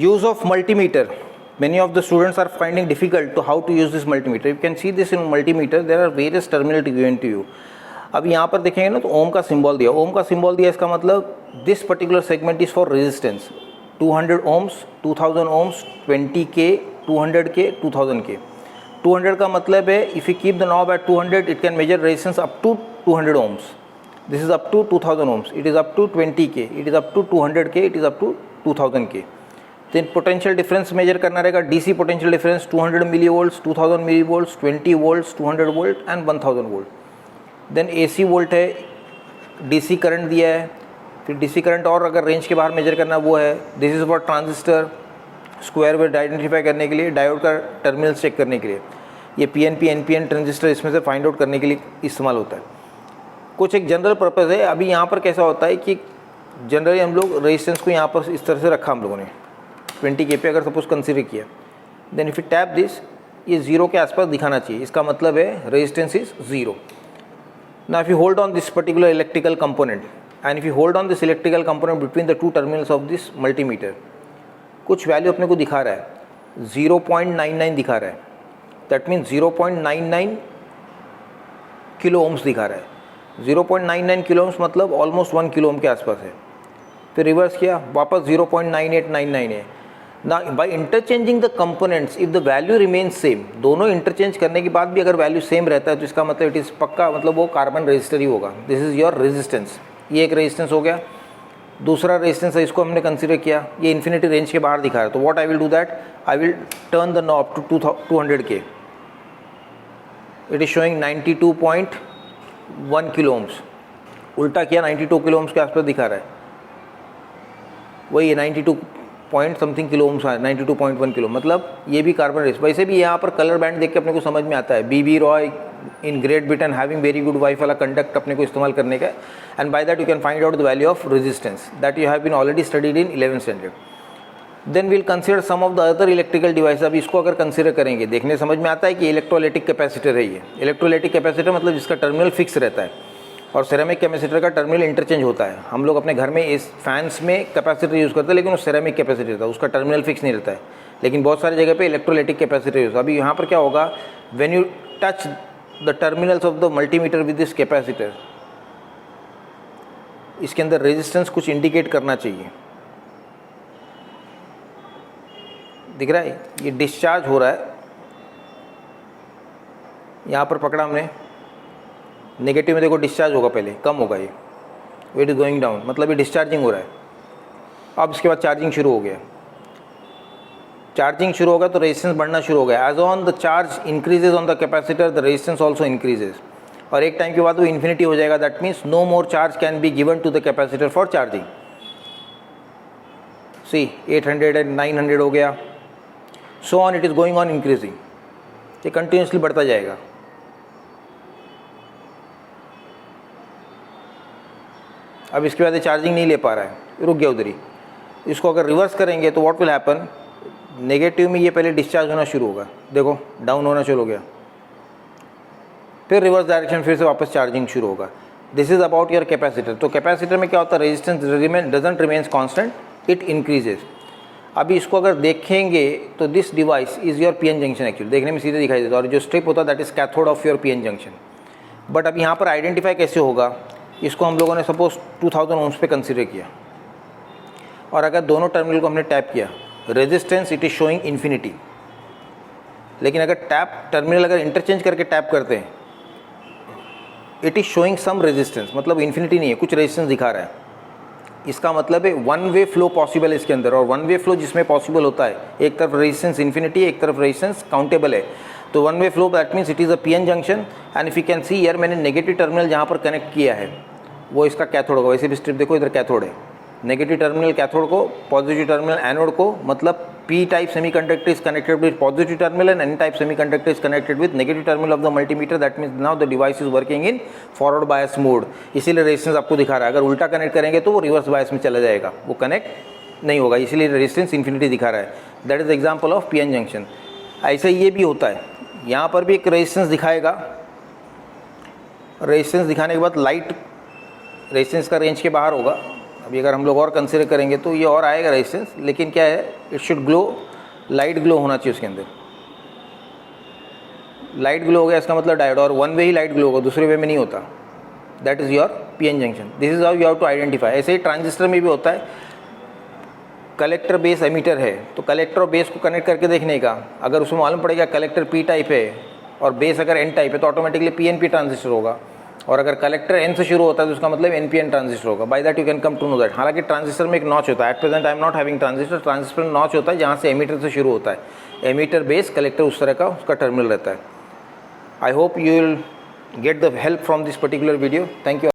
Use of multimeter. Many of the students are finding difficult to how to use this multimeter. You can see this in multimeter. There are various terminals given to you. अब यहाँ पर देखेंगे ना तो ओम का symbol दिया. ओम का symbol दिया इसका मतलब this particular segment is for resistance. 200 ohms, 2000 ohms, 20K, 200K, 2000K. 200 का मतलब है if you keep the knob at 200 it can measure resistance up to 200 ohms. This is up to 2000 ohms. It is up to 20K. It is up to 200K. It is up to 2000K. Then potential difference measure करना रहेगा. DC potential difference 200 millivolts, 2000 millivolts, 20 volts, 200 volt and 1000 volt. Then AC volt है, DC current दिया है, फिर DC current और अगर range के बाहर मेजर करना वो है. This is for transistor, square wave identify करने के लिए, डायोड का टर्मिनल चेक करने के लिए. ये PNP NPN ट्रांजिस्टर इसमें से फाइंड आउट करने के लिए इस्तेमाल होता है. कुछ एक जनरल पर्पज़ है. अभी यहाँ पर कैसा होता है कि जनरली हम लोग रेजिस्टेंस को यहाँ पर इस तरह से रखा हम लोगों ने 20K पे अगर सपोज कंसिडर किया. Then if you tap this, ये ज़ीरो के आसपास दिखाना चाहिए. इसका मतलब है resistance is zero. Now if you hold on this particular electrical component and if you hold on this electrical component between the two terminals of this multimeter, कुछ value अपने को दिखा रहा है, 0.99 दिखा रहा है. That means 0.99 किलो ओम्स दिखा रहा है. 0.99 किलो ओम्स मतलब ऑलमोस्ट 1 किलो ओम के आसपास है. फिर रिवर्स किया, वापस 0.9899 है. ना by interchanging the components if the value remains same, दोनों इंटरचेंज करने के बाद भी अगर वैल्यू सेम रहता है तो इसका मतलब इट इज़ पक्का, मतलब वो कार्बन रेजिस्टर ही होगा. This is your resistance. ये एक रेजिस्टेंस हो गया. दूसरा रेजिस्टेंस है, इसको हमने कंसिडर किया, ये इन्फिनिटी रेंज के बाहर दिखा रहा है. तो what I will do that, I will turn the knob to 200K. It is showing 92.1 kilo ohms. उल्टा किया, 92 किलो ओम्स के आसपास दिखा रहा है. वही 92 पॉइंट समथिंग किलो ओम्स है, 92.1 किलो. मतलब ये भी कार्बन रेजिस्टेंस. वैसे भी यहाँ पर कलर बैंड देख के अपने को समझ में आता है. BB Roy in Great Britain having very good wife वाला कंडक्ट अपने को इस्तेमाल करने का. And by that you can find out the value of resistance that you have been already studied in 11th standard. Then will consider some of the other electrical device. अब इसको अगर consider करेंगे, देखने समझ में आता है कि इलेक्ट्रोलाइटिक कैपेसिटर है. ये इलेक्ट्रोलाइटिक कैपेसिटर मतलब जिसका टर्मिनल फिक्स रहता है, और सेरेमिक कैपेसिटर का टर्मिनल इंटरचेंज होता है. हम लोग अपने घर में इस फैंस में कैपेसिटर यूज़ करते हैं, लेकिन वो सेरेमिक कैपेसिटर था, उसका टर्मिनल फिक्स नहीं रहता है. लेकिन बहुत सारी जगह पे इलेक्ट्रोलाइटिक कैपेसिटर यूज़. अभी यहाँ पर क्या होगा, when you touch the terminals of the multimeter with this capacitor, इसके अंदर रेजिस्टेंस कुछ इंडिकेट करना चाहिए. दिख रहा है, ये डिस्चार्ज हो रहा है. यहाँ पर पकड़ा हमने, नेगेटिव में देखो डिस्चार्ज होगा, पहले कम होगा, ये इट इज गोइंग डाउन, मतलब ये डिस्चार्जिंग हो रहा है. अब इसके बाद चार्जिंग शुरू हो गया. चार्जिंग शुरू होगा तो रेजिस्टेंस बढ़ना शुरू हो गया. As on the charge increases on the capacitor the resistance also increases. और एक टाइम के बाद वो इन्फिनिटी हो जाएगा. That means no more charge can be given to the capacitor for charging. See 800 and 900 हो गया. So on it is going on increasing. ये कंटिन्यूसली बढ़ता जाएगा. अब इसके बाद ये चार्जिंग नहीं ले पा रहा है, रुक गया उधर ही. इसको अगर रिवर्स करेंगे तो व्हाट विल हैपन, नेगेटिव में ये पहले डिस्चार्ज होना शुरू होगा, देखो डाउन होना शुरू हो गया, फिर रिवर्स डायरेक्शन, फिर से वापस चार्जिंग शुरू होगा. This is about your capacitor. तो कैपेसिटर में क्या होता है, resistance doesn't remains constant, it increases. अभी इसको अगर देखेंगे तो this device is your PN junction. Actually देखने में सीधे दिखाई देता है, और जो स्ट्रिप होता है that is cathode of your PN junction. But अब यहाँ पर आइडेंटिफाई कैसे होगा, इसको हम लोगों ने सपोज 2000 ओम्स पे कंसिडर किया, और अगर दोनों टर्मिनल को हमने टैप किया, resistance it is showing infinity. लेकिन अगर टैप टर्मिनल अगर इंटरचेंज करके टैप करते हैं, it is showing some resistance, मतलब इन्फिनिटी नहीं है, कुछ रेजिस्टेंस दिखा रहा है. इसका मतलब है वन वे फ्लो पॉसिबल है इसके अंदर. और वन वे फ्लो जिसमें पॉसिबल होता है, एक तरफ रेजिस्टेंस इन्फिनिटी, एक तरफ रेजिस्टेंस काउंटेबल है. तो one way flow that means it is a PN junction. And if you can see यार, मैंने नेगेटिव टर्मिनल जहाँ पर कनेक्ट किया है वो इसका कैथोड होगा. वैसे भी स्ट्रिप देखो, इधर कैथोड है. नेगेटिव टर्मिनल कैथोड को, पॉजिटिव टर्मिनल एनोड को, मतलब P type semiconductor is connected with positive terminal and N type semiconductor is connected with negative terminal of the multimeter. That means now the device is working in forward bias mode. इसीलिए resistance आपको दिखा रहा है. अगर उल्टा connect करेंगे तो वो रिवर्स बायस में चला जाएगा, वो कनेक्ट नहीं होगा, इसीलिए रेजिस्टेंस इन्फिनिटी दिखा रहा है. That is example of PN junction. ऐसे ये भी होता है, यहाँ पर भी एक रेजिस्टेंस दिखाएगा. रेजिस्टेंस दिखाने के बाद लाइट रेजिस्टेंस का रेंज के बाहर होगा, अभी अगर हम लोग और कंसिडर करेंगे तो ये और आएगा रेजिस्टेंस, लेकिन क्या है, it should glow, light glow होना चाहिए उसके अंदर। लाइट ग्लो हो गया इसका मतलब डायोड, और वन वे ही लाइट ग्लो होगा, दूसरे वे में नहीं होता। That is your PN junction. This is how you have to identify. ऐसे ही ट्रांजिस्टर में भी होता है, कलेक्टर बेस एमीटर है तो कलेक्टर और बेस को कनेक्ट करके देखने का, अगर उसमें मालूम पड़ेगा कलेक्टर पी टाइप है और बेस अगर एन टाइप है तो ऑटोमेटिकली पीएनपी ट्रांजिस्टर होगा, और अगर कलेक्टर एन से शुरू होता है तो उसका मतलब एनपीएन ट्रांजिस्टर होगा। By that you can come to know that. हालांकि ट्रांजिस्टर में एक नॉच होता है, at present I am not having transistor, transistor में नॉच होता है जहाँ से एमीटर से शुरू होता है, एमीटर बेस कलेक्टर उस तरह का उसका टर्मिनल रहता है। I hope you will get the help from this particular video. Thank you.